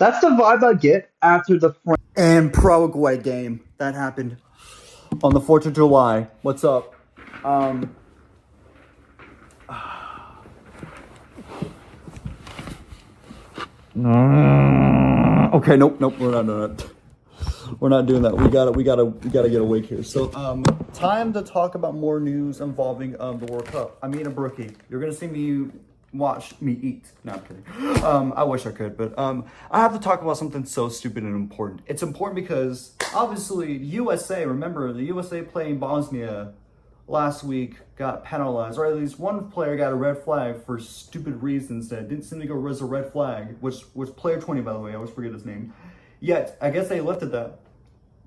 That's the vibe I get after the and Paraguay game that happened on the 4th of July. What's up? Okay, nope, we're not doing that. We're not doing that. We gotta get awake here. So, time to talk about more news involving the World Cup. I'm eating a brookie. You're gonna see me watch me eat. No, I'm kidding. I wish I could, but I have to talk about something so stupid and important. It's important because obviously USA. Remember, the USA playing Bosnia last week got penalized, or at least one player got a red flag for stupid reasons that didn't seem to go as a red flag, which was player 20, by the way. I always forget his name. Yet, I guess they lifted that.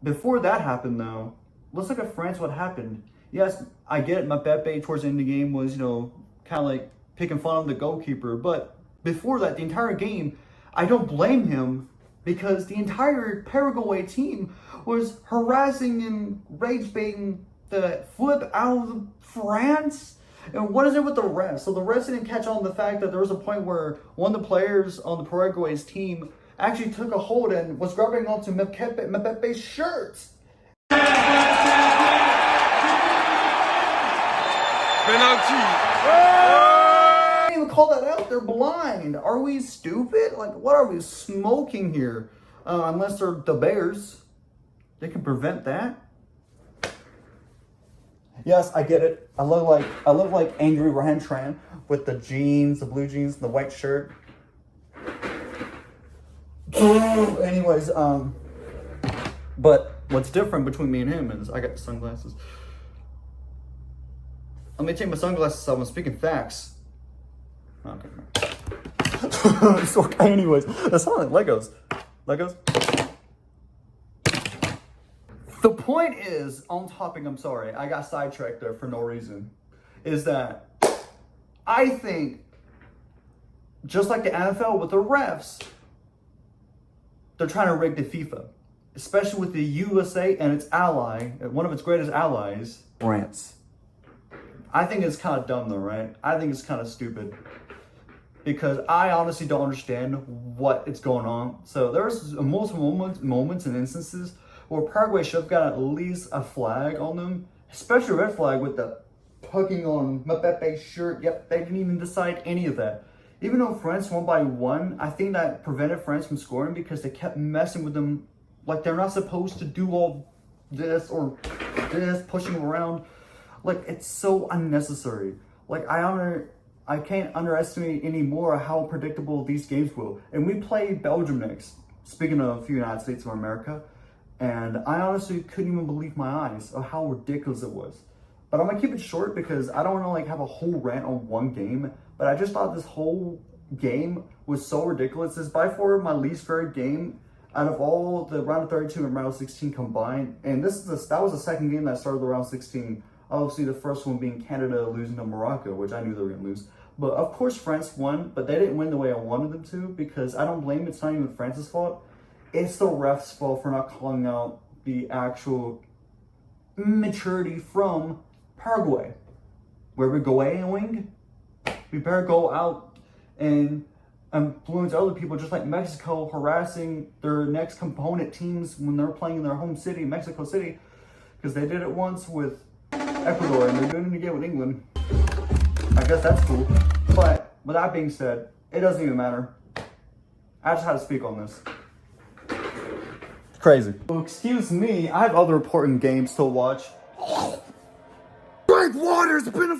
Before that happened, though, let's look at France, what happened. Yes, I get it, Mbappe towards the end of the game was, kind of like picking fun of the goalkeeper. But before that, the entire game, I don't blame him because the entire Paraguay team was harassing and rage-baiting the flip out of France. And what is it with the refs? So the refs didn't catch on the fact that there was a point where one of the players on the Paraguay's team actually took a hold and was grabbing onto Mbappe's shirt. Penalty. They didn't even call that out. They're blind. Are we stupid? Like, what are we smoking here? Unless they're the Bears, they can prevent that. Yes, I get it. I look like angry Ryan Tran with the jeans, the blue jeans, and the white shirt. Anyways, but what's different between me and him is I got the sunglasses. Let me take my sunglasses off. I'm speaking facts. Okay. So, anyways, that sounds like Legos. Legos? The point is, on topic, I'm sorry, I got sidetracked there for no reason, is that I think, just like the NFL with the refs, they're trying to rig the FIFA, especially with the USA and its ally, one of its greatest allies, France. I think it's kind of dumb though, right? I think it's kind of stupid because I honestly don't understand what is going on. So there's multiple moments and instances where Paraguay should have got at least a flag on them, especially a red flag with the tugging on Mbappe's shirt. Yep, they didn't even decide any of that. Even though France won by 1, I think that prevented France from scoring because they kept messing with them like they're not supposed to do all this or this, pushing them around. Like, it's so unnecessary. Like, I can't underestimate anymore how predictable these games will. And we play Belgium next, speaking of the United States of America, and I honestly couldn't even believe my eyes of how ridiculous it was. But I'm gonna keep it short because I don't want to have a whole rant on one game. But I just thought this whole game was so ridiculous. It's by far my least favorite game out of all the round of 32 and round of 16 combined. And that was the second game that started the round of 16. Obviously, the first one being Canada losing to Morocco, which I knew they were gonna lose. But of course, France won, but they didn't win the way I wanted them to because I don't blame. It's not even France's fault. It's the ref's fault for not calling out the actual maturity from Paraguay. Where we going, we better go out and influence other people, just like Mexico harassing their next component teams when they're playing in their home city, Mexico City, because they did it once with Ecuador and they're doing it again with England. I guess that's cool. But with that being said, it doesn't even matter. I just had to speak on this. Crazy. Well, excuse me, I have other important games to watch. Drink water, it's been a